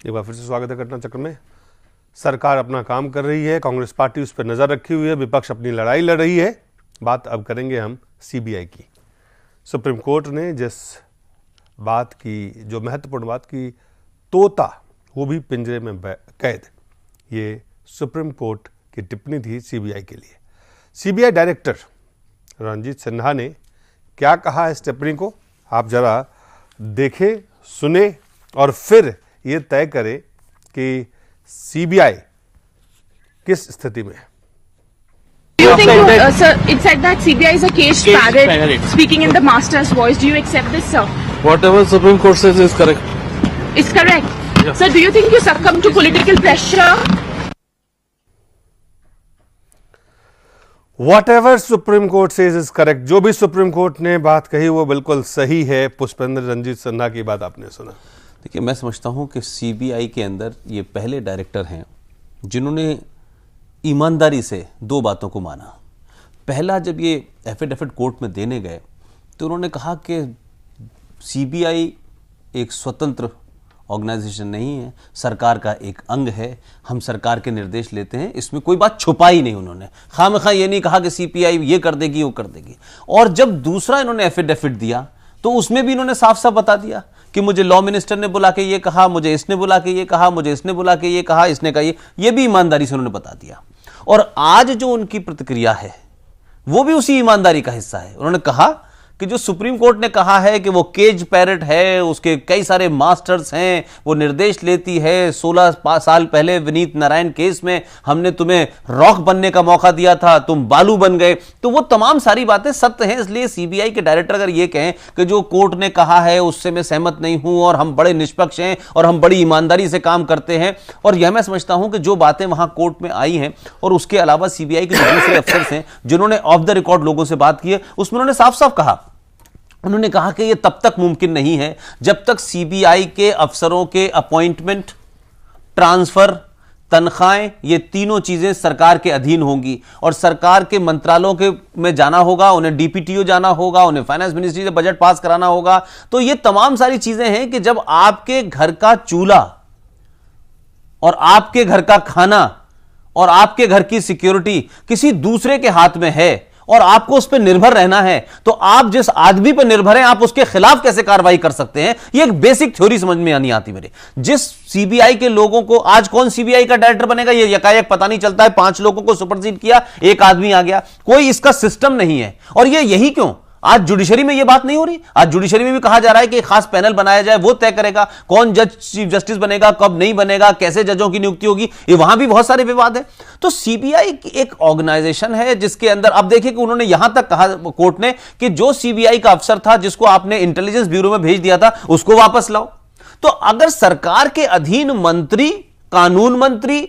एक बार फिर से स्वागत है घटना चक्र में। सरकार अपना काम कर रही है, कांग्रेस पार्टी उस पर नजर रखी हुई है, विपक्ष अपनी लड़ाई लड़ रही है। बात अब करेंगे हम सीबीआई की। सुप्रीम कोर्ट ने जिस बात की, जो महत्वपूर्ण बात की, तोता वो भी पिंजरे में कैद, ये सुप्रीम कोर्ट की टिप्पणी थी सीबीआई के लिए। सीबीआई डायरेक्टर रणजीत सिन्हा ने क्या कहा इस टिप्पणी को, आप जरा देखें, सुने और फिर ये तय करें कि सीबीआई किस स्थिति में है। Do you think, sir, it said that CBI is a caged parrot speaking in the master's voice. Do you accept this, sir? Whatever Supreme Court says is correct. It's correct. Yeah. Sir, do you think you succumb to political pressure? Whatever Supreme Court says is correct. जो भी supreme court ने बात कही वो बिल्कुल सही है। पुष्पेंद्र, रणजीत सिन्हा की बात आपने सुना। देखिए, मैं समझता हूं कि सीबीआई के अंदर ये पहले डायरेक्टर हैं जिन्होंने ईमानदारी से दो बातों को माना। पहला, जब ये एफिडेविट कोर्ट में देने गए तो उन्होंने कहा कि सीबीआई एक स्वतंत्र ऑर्गेनाइजेशन नहीं है, सरकार का एक अंग है, हम सरकार के निर्देश लेते हैं, इसमें कोई बात छुपाई नहीं। उन्होंने खामखा ये नहीं कहा कि सीबीआई ये कर देगी वो कर देगी। और जब दूसरा इन्होंने एफिडेविट दिया तो उसमें भी इन्होंने साफ साफ बता दिया कि मुझे लॉ मिनिस्टर ने बुला के ये कहा, मुझे इसने बुला के ये कहा, मुझे इसने बुला के ये कहा, इसने कहा ये भी ईमानदारी से उन्होंने बता दिया। और आज जो उनकी प्रतिक्रिया है वो भी उसी ईमानदारी का हिस्सा है। उन्होंने कहा कि जो सुप्रीम कोर्ट ने कहा है कि वो केज पैरट है, उसके कई सारे मास्टर्स हैं, वो निर्देश लेती है। 16 साल पहले विनीत नारायण केस में हमने तुम्हें रॉक बनने का मौका दिया था, तुम बालू बन गए। तो वो तमाम सारी बातें सत्य हैं। इसलिए सीबीआई के डायरेक्टर अगर ये कहें कि जो कोर्ट ने कहा है उससे मैं सहमत नहीं हूं और हम बड़े निष्पक्ष हैं और हम बड़ी ईमानदारी से काम करते हैं, और यह मैं समझता हूं कि जो बातें वहां कोर्ट में आई हैं और उसके अलावा सीबीआई के जो दूसरे अफसर्स हैं जिन्होंने ऑफ द रिकॉर्ड लोगों से बात की है, उसमें उन्होंने साफ साफ कहा, उन्होंने कहा कि यह तब तक मुमकिन नहीं है जब तक सीबीआई के अफसरों के अपॉइंटमेंट, ट्रांसफर, तनख्वाहें, ये तीनों चीजें सरकार के अधीन होंगी और सरकार के मंत्रालयों के में जाना होगा, उन्हें डीपीटीओ जाना होगा, उन्हें फाइनेंस मिनिस्ट्री से बजट पास कराना होगा। तो ये तमाम सारी चीजें हैं कि जब आपके घर का चूल्हा और आपके घर का खाना और आपके घर की सिक्योरिटी किसी दूसरे के हाथ में है और आपको उस पर निर्भर रहना है, तो आप जिस आदमी पर निर्भर हैं आप उसके खिलाफ कैसे कार्रवाई कर सकते हैं? ये एक बेसिक थ्योरी समझ में नहीं आती मेरे। जिस सीबीआई के लोगों को, आज कौन सीबीआई का डायरेक्टर बनेगा ये यकायक पता नहीं चलता है। 5 लोगों को सुपरसीड किया, एक आदमी आ गया, कोई इसका सिस्टम नहीं है। और ये यही क्यों आज जुडिशरी में यह बात नहीं हो रही? आज जुडिशरी में भी कहा जा रहा है कि एक खास पैनल बनाया जाए, वो तय करेगा कौन जज चीफ जस्टिस बनेगा, कब नहीं बनेगा, कैसे जजों की नियुक्ति होगी। ये वहां भी बहुत सारे विवाद है। तो सीबीआई एक ऑर्गेनाइजेशन है जिसके अंदर, अब देखिए कि उन्होंने यहां तक कहा कोर्ट ने कि जो सीबीआई का अफसर था जिसको आपने इंटेलिजेंस ब्यूरो में भेज दिया था उसको वापस लाओ। तो अगर सरकार के अधीन मंत्री, कानून मंत्री,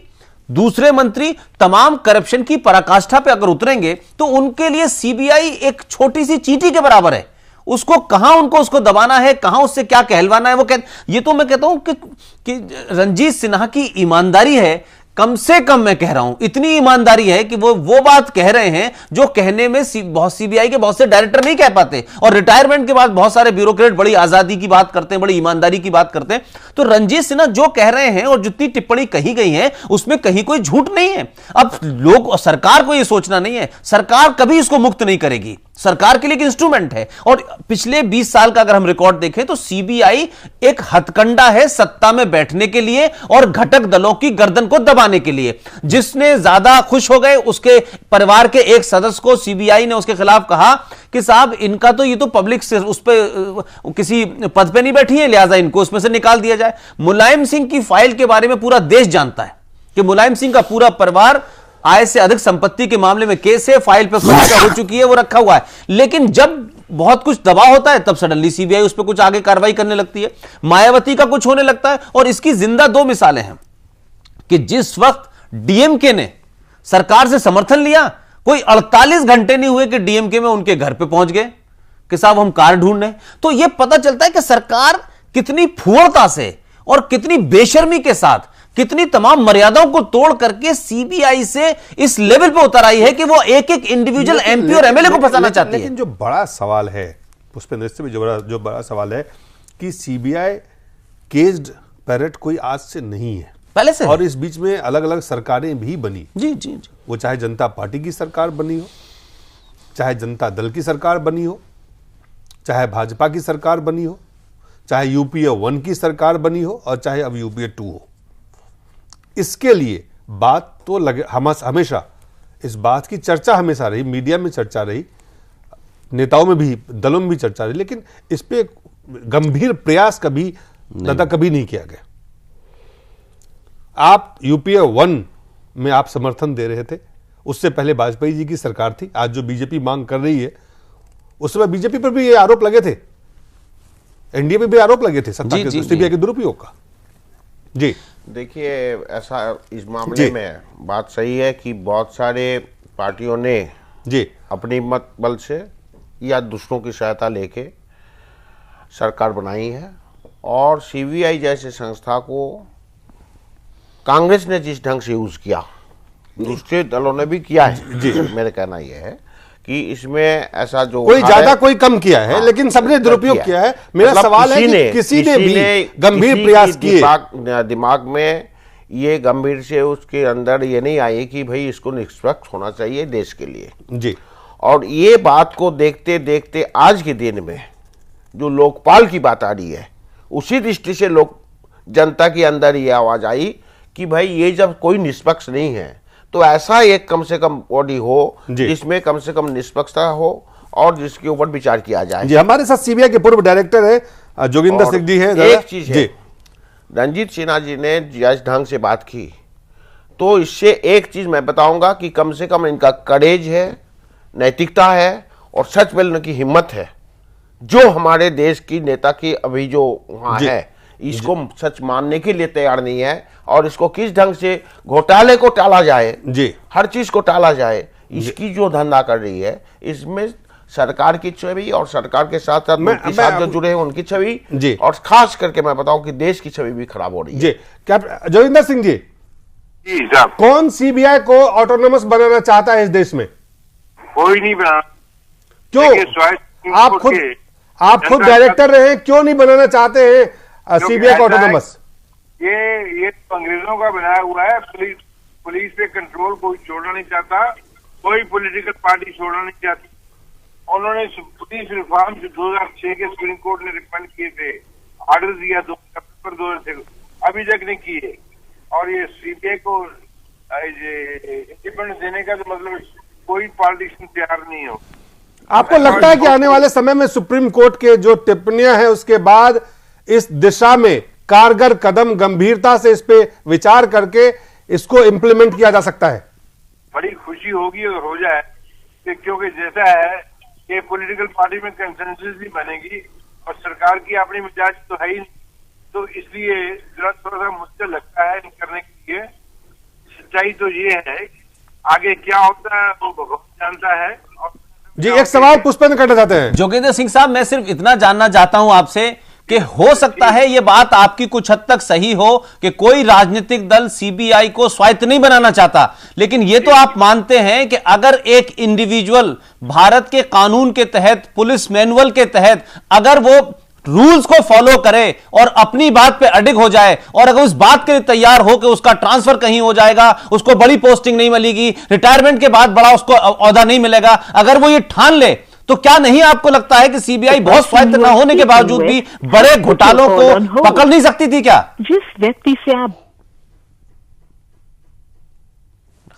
दूसरे मंत्री तमाम करप्शन की पराकाष्ठा पे अगर उतरेंगे तो उनके लिए सीबीआई एक छोटी सी चींटी के बराबर है। उसको कहां उनको उसको दबाना है, कहां उससे क्या कहलवाना है, वो ये तो मैं कहता हूं कि रणजीत सिन्हा की ईमानदारी है। कम से कम मैं कह रहा हूं इतनी ईमानदारी है कि वो बात कह रहे हैं जो कहने में सीबीआई के बहुत से डायरेक्टर नहीं कह पाते। और रिटायरमेंट के बाद बहुत सारे ब्यूरोक्रेट बड़ी आजादी की बात करते हैं, बड़ी ईमानदारी की बात करते हैं। तो रणजीत सिन्हा जो कह रहे हैं और जितनी टिप्पणी कही गई है उसमें कहीं कोई झूठ नहीं है। अब लोग और सरकार को यह सोचना नहीं है, सरकार कभी इसको मुक्त नहीं करेगी, सरकार के लिए एक इंस्ट्रूमेंट है। और पिछले 20 साल का अगर हम रिकॉर्ड देखें तो सीबीआई एक हथकंडा है सत्ता में बैठने के लिए और घटक दलों की गर्दन को दबाने के लिए। जिसने ज्यादा खुश हो गए उसके परिवार के एक सदस्य को सीबीआई ने उसके खिलाफ कहा कि साहब इनका तो ये तो पब्लिक से उस पर किसी पद पे नहीं बैठी है, लिहाजा इनको उसमें से निकाल दिया जाए। मुलायम सिंह की फाइल के बारे में पूरा देश जानता है कि मुलायम सिंह का पूरा परिवार आय से अधिक संपत्ति के मामले में केस है, फाइल पे समीक्षा हो चुकी है, वो रखा हुआ है। लेकिन जब बहुत कुछ दबाव होता है तब सडनली सीबीआई उस पर कुछ आगे कार्रवाई करने लगती है। मायावती का कुछ होने लगता है। और इसकी जिंदा 2 मिसालें हैं कि जिस वक्त डीएमके ने सरकार से समर्थन लिया, कोई 48 घंटे नहीं हुए कि डीएमके में उनके घर पे पहुंच गए कि साहब हम कार ढूंढ रहे। तो यह पता चलता है कि सरकार कितनी फूहड़ता से और कितनी बेशर्मी के साथ, कितनी तमाम मर्यादाओं को तोड़ करके सीबीआई से इस लेवल पे उतर आई है कि वो एक एक इंडिविजुअल एमपी और एमएलए को फंसाना चाहती है। लेकिन जो बड़ा सवाल है, पुष्पेंद्र, इससे भी जो बड़ा सवाल है कि सीबीआई केस्ड पैरेड कोई आज से नहीं है, पहले से। और इस बीच में अलग अलग सरकारें भी बनी। जी जी जी। वो चाहे जनता पार्टी की सरकार बनी हो, चाहे जनता दल की सरकार बनी हो, चाहे भाजपा की सरकार बनी हो, चाहे यूपीए 1 की सरकार बनी हो, और चाहे अब यूपीए 2 हो। इसके लिए बात तो लगे हमेशा, इस बात की चर्चा हमेशा रही, मीडिया में चर्चा रही, नेताओं में भी, दलों में भी चर्चा रही, लेकिन इस पे गंभीर प्रयास कभी नहीं किया गया। आप यूपीए 1 में आप समर्थन दे रहे थे, उससे पहले वाजपेयी जी की सरकार थी। आज जो बीजेपी मांग कर रही है, उस समय बीजेपी पर भी ये आरोप लगे थे, एनडीए पे भी आरोप लगे थे सत्ता के सीबीआई के दुरुपयोग का। जी देखिए, ऐसा इस मामले में बात सही है कि बहुत सारे पार्टियों ने जी अपनी मत बल से या दूसरों की सहायता लेके सरकार बनाई है, और सीबीआई जैसे संस्था को कांग्रेस ने जिस ढंग से यूज किया, दूसरे दलों ने भी किया है। जी मेरा कहना यह है कि इसमें ऐसा जो कोई ज्यादा कोई कम किया है, लेकिन सबने दुरुपयोग किया है। मेरा सवाल है कि किसी ने भी गंभीर प्रयास किए, दिमाग में ये गंभीर से उसके अंदर ये नहीं आई कि भाई इसको निष्पक्ष होना चाहिए देश के लिए। जी, और ये बात को देखते देखते आज के दिन में जो लोकपाल की बात आ रही है, उसी दृष्टि से लोग जनता के अंदर ये आवाज आई कि भाई ये जब कोई निष्पक्ष नहीं है, तो ऐसा एक कम से कम बॉडी हो जिसमें कम से कम निष्पक्षता हो और जिसके ऊपर विचार किया जाए। जी, हमारे साथ सीबीआई के पूर्व डायरेक्टर है जोगिंदर सिंह जी हैं। एक चीज है, रंजीत सिन्हा जी ने जिस ढंग से बात की, तो इससे एक चीज मैं बताऊंगा कि कम से कम इनका करेज है, नैतिकता है और सच बोलने की हिम्मत है, जो हमारे देश की नेता की अभी जो वहां है, इसको सच मानने के लिए तैयार नहीं है। और इसको किस ढंग से घोटाले को टाला जाए, जी हर चीज को टाला जाए, इसकी जो धंधा कर रही है, इसमें सरकार की छवि और सरकार के साथ साथ उनके साथ जो जुड़े हैं उनकी छवि, और खास करके मैं बताऊं कि देश की छवि भी खराब हो रही है। जी, जोगिंदर सिंह जी, कौन सीबीआई को ऑटोनोमस बनाना चाहता है इस देश में? कोई नहीं बना। क्यों? आप खुद डायरेक्टर रहे हैं, क्यों नहीं बनाना चाहते हैं सीबीआई को ऑटोनोमस? ये तो अंग्रेजों का बनाया हुआ है। पुलिस पे कंट्रोल कोई छोड़ना नहीं चाहता, कोई पॉलिटिकल पार्टी छोड़ना नहीं चाहती। उन्होंने पुलिस रिफॉर्म 2006 के सुप्रीम कोर्ट ने रिकमेंड किए थे, ऑर्डर दिया 2000 से, अभी तक नहीं किए। और ये सीबीआई को इंडिपेंडेंस देने का तो मतलब कोई पॉलिटिशियन तैयार नहीं हो। आपको लगता है कि आने वाले समय में सुप्रीम कोर्ट के जो टिप्पणियां हैं उसके बाद इस दिशा में कारगर कदम गंभीरता से इस पे विचार करके इसको इंप्लीमेंट किया जा सकता है? बड़ी खुशी होगी अगर हो जाए, क्योंकि जैसा है कि पॉलिटिकल पार्टी में कंसेंसस भी बनेगी और सरकार की अपनी मिजाज तो है ही, तो इसलिए जरा थोड़ा सा मुश्किल लगता है करने के लिए। सच्चाई तो ये है, आगे क्या होता है वो भगवान जानता है। जी, एक सवाल पुष्पेंद्र करना चाहते हैं। जोगेंद्र सिंह साहब, मैं सिर्फ इतना जानना चाहता हूं आपसे कि हो सकता है ये बात आपकी कुछ हद तक सही हो कि कोई राजनीतिक दल सीबीआई को स्वायत्त नहीं बनाना चाहता, लेकिन ये तो आप मानते हैं कि अगर एक इंडिविजुअल भारत के कानून के तहत, पुलिस मैनुअल के तहत अगर वो रूल्स को फॉलो करे और अपनी बात पे अडिग हो जाए, और अगर उस बात के लिए तैयार हो कि उसका ट्रांसफर कहीं हो जाएगा, उसको बड़ी पोस्टिंग नहीं मिलेगी, रिटायरमेंट के बाद बड़ा उसको ओहदा नहीं मिलेगा, अगर वो ये ठान ले, तो क्या नहीं आपको लगता है कि सीबीआई बहुत स्वायत्त न होने के बावजूद भी बड़े घोटालों को पकड़ नहीं सकती थी? क्या जिस व्यक्ति से आप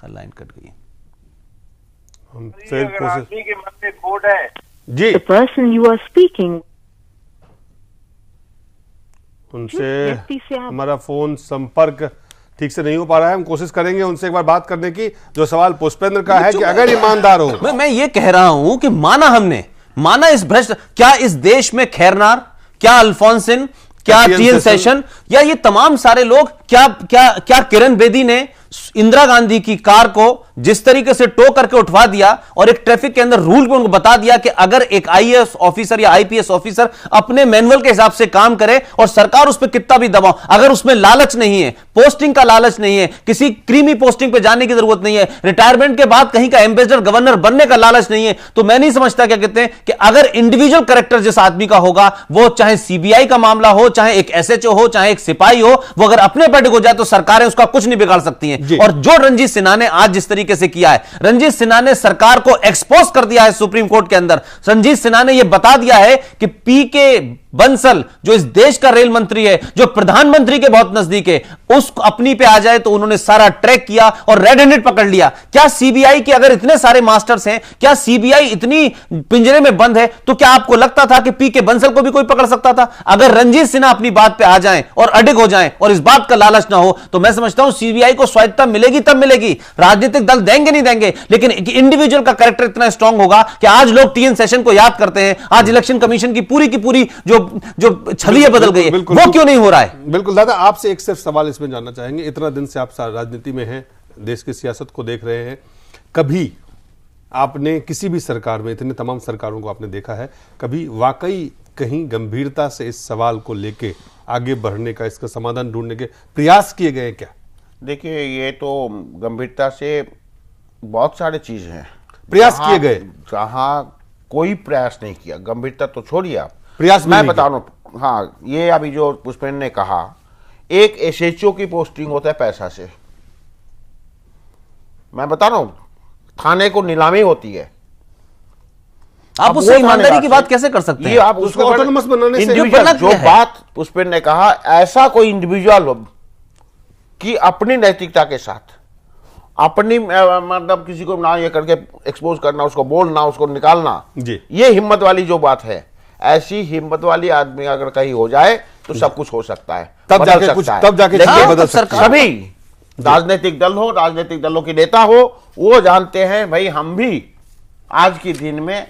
लाइन कट गई के मन में खोट है जी, the person you are speaking उनसे हमारा फोन संपर्क ठीक से नहीं हो पा रहा है। हम कोशिश करेंगे उनसे एक बार बात करने की। जो सवाल पुष्पेंद्र का है कि अगर ईमानदार हो, मैं ये कह रहा हूं कि माना इस भ्रष्ट, क्या इस देश में खैरनार, क्या अल्फोंसिन, क्या टीएन सेशन या ये तमाम सारे लोग, क्या किरण बेदी ने इंदिरा गांधी की कार को जिस तरीके से टो करके उठवा दिया और एक ट्रैफिक के अंदर रूल को उनको बता दिया कि अगर एक आईएएस ऑफिसर या आईपीएस ऑफिसर अपने मैनुअल के हिसाब से काम करे और सरकार उस पर कितना भी दबाव, अगर उसमें लालच नहीं है, पोस्टिंग का लालच नहीं है, किसी क्रीमी पोस्टिंग पे जाने की जरूरत नहीं है, रिटायरमेंट के बाद कहीं का एम्बेसडर गवर्नर बनने का लालच नहीं है, तो मैं नहीं समझता क्या कहते हैं कि अगर इंडिविजुअल कैरेक्टर जिस आदमी का होगा, वो चाहे सीबीआई का मामला हो, चाहे एक एसएचओ हो, चाहे एक सिपाही हो, वो अगर अपने पैड हो जाए तो सरकारें उसका कुछ नहीं बिगाड़ सकती हैं। और जो रणजीत सिन्हा ने आज जिस तरीके से किया है, रणजीत सिन्हा ने सरकार को एक्सपोज कर दिया है सुप्रीम कोर्ट के अंदर। रणजीत सिन्हा ने यह बता दिया है कि पीके बंसल जो इस देश का रेल मंत्री है, जो प्रधानमंत्री के बहुत नजदीक है, उस अपनी पे आ जाए तो उन्होंने सारा ट्रैक किया और रेड हैंडेड पकड़ लिया। क्या सीबीआई के अगर इतने सारे मास्टर्स हैं, क्या सीबीआई इतनी पिंजरे में बंद है, तो क्या आपको लगता था कि पीके बंसल को भी कोई पकड़ सकता था? अगर रणजीत सिन्हा अपनी बात पे आ जाएं और अडिग हो जाएं और इस बात का लालच ना हो, तो मैं समझता हूं सीबीआई को स्वायत्तता मिलेगी तब मिलेगी। राजनीतिक दल देंगे नहीं देंगे, लेकिन इंडिविजुअल का कैरेक्टर इतना स्ट्रांग होगा कि आज लोग टीएन सेशन को याद करते हैं, आज इलेक्शन कमीशन की पूरी जो छवि बदल गई है, वो क्यों नहीं हो रहा है? बिल्कुल दादा, आपसे एक सिर्फ सवाल इसमें जानना चाहेंगे। इतना दिन से आप राजनीति में हैं, देश की सियासत को देख रहे हैं, कभी आपने किसी भी सरकार में, इतने तमाम सरकारों को आपने देखा है, कभी वाकई कहीं गंभीरता से इस सवाल को लेके आगे बढ़ने का, इसका समाधान ढूंढने के प्रयास किए गए क्या? देखिए, ये तो गंभीरता से बहुत सारे चीज हैं, प्रयास किए गए, जहां कोई प्रयास नहीं किया। गंभीरता तो छोड़िए आप, प्रयास मैं बता रहा हूं। हाँ, ये अभी जो पुष्पेंद्र ने कहा, एक एसएचओ की पोस्टिंग होता है पैसा से। मैं बता रहा हूं, थाने को नीलामी होती है। आप उससे ईमानदारी की बात कैसे कर सकते हैं? आप उसको ऑटोनमस बनाने से जो बात पुष्पेंद्र ने कहा, ऐसा कोई इंडिविजुअल हो कि अपनी नैतिकता के साथ, अपनी मतलब किसी को ना ये करके एक्सपोज करना, उसको बोलना, उसको निकालना, ये हिम्मत वाली जो बात है, ऐसी हिम्मत वाली आदमी अगर कहीं हो जाए तो सब कुछ हो सकता है, तब जाके बदल सकता है। सभी राजनीतिक दल हो, राजनीतिक दलों के नेता हो, वो जानते हैं भाई हम भी आज के दिन में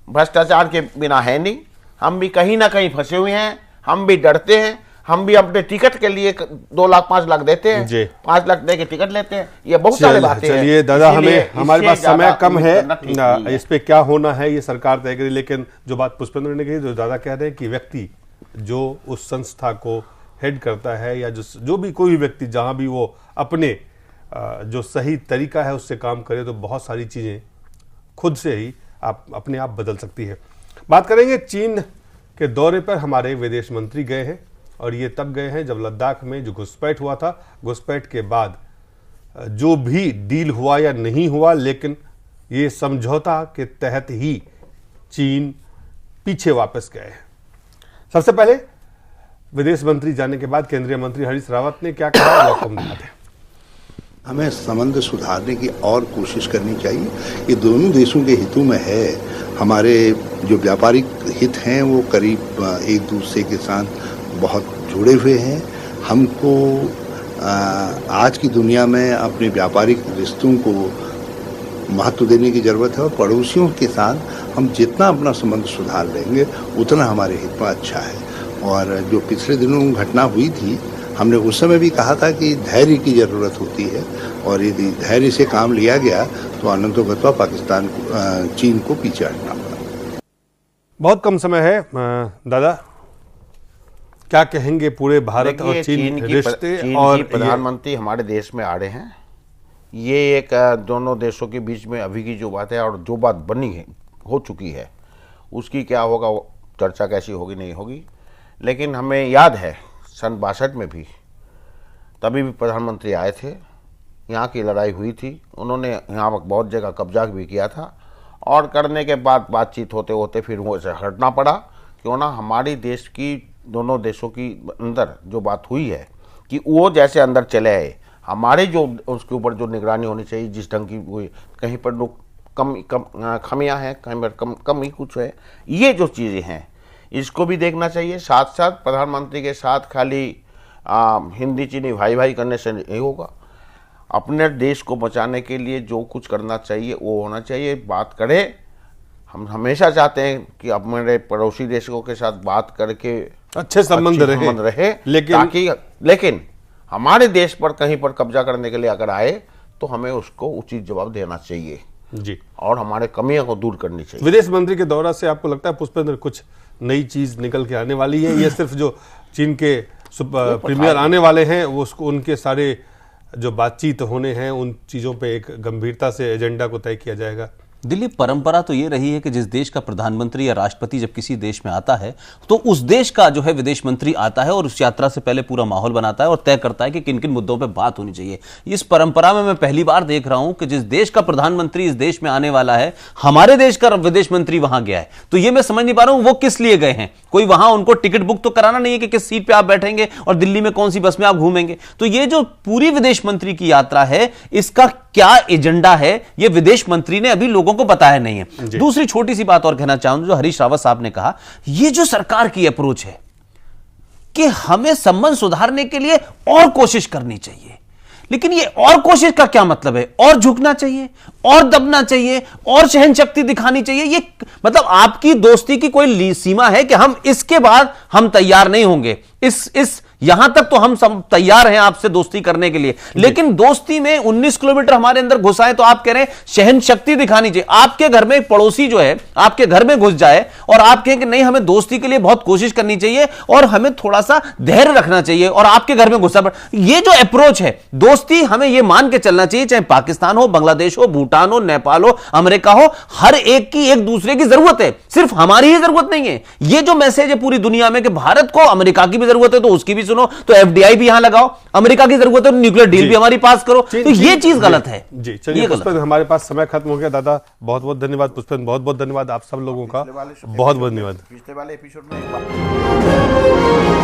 भ्रष्टाचार के बिना है नहीं, हम भी कहीं ना कहीं फंसे हुए हैं, हम भी डरते हैं, हम भी अपने टिकट के लिए 2 लाख 5 लाख देते हैं, 5 लाख दे के टिकट लेते हैं। ये बहुत सारी बातें हैं। चलिए दादा, हमारे पास समय कम है, इस पे क्या होना है ये सरकार तय करेगी। लेकिन जो बात पुष्पेंद्र ने कही, जो दादा कह रहे हैं कि व्यक्ति जो उस संस्था को हेड करता है, या जो भी कोई व्यक्ति जहां भी वो अपने जो सही तरीका है उससे काम करे, तो बहुत सारी चीजें खुद से ही अपने आप बदल सकती है। बात करेंगे चीन के दौरे पर हमारे विदेश मंत्री गए हैं, और ये तब गए हैं जब लद्दाख में जो घुसपैठ हुआ था, घुसपैठ के बाद जो भी डील हुआ या नहीं हुआ, लेकिन ये समझौता के तहत ही चीन पीछे वापस गए हैं। सबसे पहले विदेश मंत्री जाने के बाद केंद्रीय मंत्री हरीश रावत ने क्या कहा, वो आपको दिखाते हैं। हमें संबंध सुधारने की और कोशिश करनी चाहिए, ये दोनों देशों के हितों में है। हमारे जो व्यापारिक हित हैं वो करीब एक दूसरे के साथ बहुत जुड़े हुए हैं। हमको आज की दुनिया में अपने व्यापारिक रिश्तों को महत्व देने की जरूरत है, और पड़ोसियों के साथ हम जितना अपना संबंध सुधार लेंगे उतना हमारे हित में अच्छा है। और जो पिछले दिनों घटना हुई थी, हमने उस समय भी कहा था कि धैर्य की जरूरत होती है, और यदि धैर्य से काम लिया गया तो अनंतोगत्वा पाकिस्तान को, चीन को पीछे हटना पड़ा। बहुत कम समय है दादा, क्या कहेंगे पूरे भारत और चीन रिश्ते? और प्रधानमंत्री हमारे देश में आ रहे हैं, ये एक दोनों देशों के बीच में अभी की जो बात है और जो बात बनी है, हो चुकी है, उसकी क्या होगा, चर्चा कैसी होगी नहीं होगी। लेकिन हमें याद है सन 62 में भी, तभी भी प्रधानमंत्री आए थे, यहाँ की लड़ाई हुई थी, उन्होंने यहाँ बहुत जगह कब्जा भी किया था, और करने के बाद बातचीत होते होते फिर वो से हटना पड़ा। क्यों ना, हमारी देश की, दोनों देशों की अंदर जो बात हुई है कि वो जैसे अंदर चले आए, हमारे जो उसके ऊपर जो निगरानी होनी चाहिए, जिस ढंग की हुई, कहीं पर लोग कम खमियाँ हैं, कहीं पर कम ही कुछ है, ये जो चीज़ें हैं इसको भी देखना चाहिए। साथ साथ प्रधानमंत्री के साथ खाली हिंदी चीनी भाई भाई करने से नहीं होगा, अपने देश को बचाने के लिए जो कुछ करना चाहिए वो होना चाहिए, बात करें। हम हमेशा चाहते हैं कि अपने पड़ोसी देशों के साथ बात करके अच्छे संबंध रहे, लेकिन हमारे देश पर कहीं पर कब्जा करने के लिए अगर आए तो हमें उसको उचित जवाब देना चाहिए जी, और हमारे कमियों को दूर करनी चाहिए। विदेश मंत्री के दौरा से आपको लगता है पुष्पेंद्र कुछ नई चीज निकल के आने वाली है? ये सिर्फ जो चीन के प्रीमियर आने वाले हैं वो उसको उनके सारे जो बातचीत होने हैं उन चीजों पे एक गंभीरता से एजेंडा को तय किया जाएगा? दिलीप, परंपरा तो ये रही है कि जिस देश का प्रधानमंत्री या राष्ट्रपति जब किसी देश में आता है तो उस देश का जो है विदेश मंत्री आता है और उस यात्रा से पहले पूरा माहौल बनाता है और तय करता है कि किन किन मुद्दों पे बात होनी चाहिए। इस परंपरा में मैं पहली बार देख रहा हूं कि जिस देश का प्रधानमंत्री इस देश में आने वाला है, हमारे देश का विदेश मंत्री वहां गया है। तो ये मैं समझ नहीं पा रहा हूं वो किस लिए गए हैं। कोई वहां उनको टिकट बुक तो कराना नहीं है कि किस सीट पे आप बैठेंगे और दिल्ली में कौन सी बस में आप घूमेंगे। तो ये जो पूरी विदेश मंत्री की यात्रा है, इसका क्या एजेंडा है, ये विदेश मंत्री ने अभी लोगों को बताया नहीं है। दूसरी छोटी सी बात और कहना चाहूंगा, जो हरीश रावत साहब ने कहा, ये जो सरकार की अप्रोच है कि हमें संबंध सुधारने के लिए और कोशिश करनी चाहिए, लेकिन ये और कोशिश का क्या मतलब है? और झुकना चाहिए, और दबना चाहिए, और सहनशक्ति दिखानी चाहिए? ये मतलब आपकी दोस्ती की कोई सीमा है कि हम इसके बाद हम तैयार नहीं होंगे, इस यहां तक तो हम सब तैयार हैं आपसे दोस्ती करने के लिए, लेकिन दोस्ती में 19 किलोमीटर हमारे अंदर घुसाए तो आप कह रहे हैं सहनशक्ति दिखानी चाहिए। आपके घर में एक पड़ोसी जो है आपके घर में घुस जाए और आप कहें कि नहीं हमें दोस्ती के लिए बहुत कोशिश करनी चाहिए और हमें थोड़ा सा धैर्य रखना चाहिए, और आपके घर में घुसा, ये जो अप्रोच है दोस्ती, हमें यह मान के चलना चाहिए, चाहे पाकिस्तान हो, बांग्लादेश हो, भूटान हो, नेपाल हो, अमेरिका हो, हर एक की एक दूसरे की जरूरत है, सिर्फ हमारी ही जरूरत नहीं है। ये जो मैसेज है पूरी दुनिया में कि भारत को अमेरिका की भी जरूरत है तो उसकी भी सुनो, तो एफडीआई भी यहां लगाओ, अमेरिका की जरूरत है तो न्यूक्लियर डील भी हमारी पास करो, तो ये चीज गलत है जी। चलिए पुष्पेंद्र, हमारे पास समय खत्म हो गया। दादा बहुत बहुत धन्यवाद, पुष्पेंद्र बहुत बहुत धन्यवाद, आप सब लोगों का बहुत बहुत धन्यवाद। पिछले वाले एपिसोड में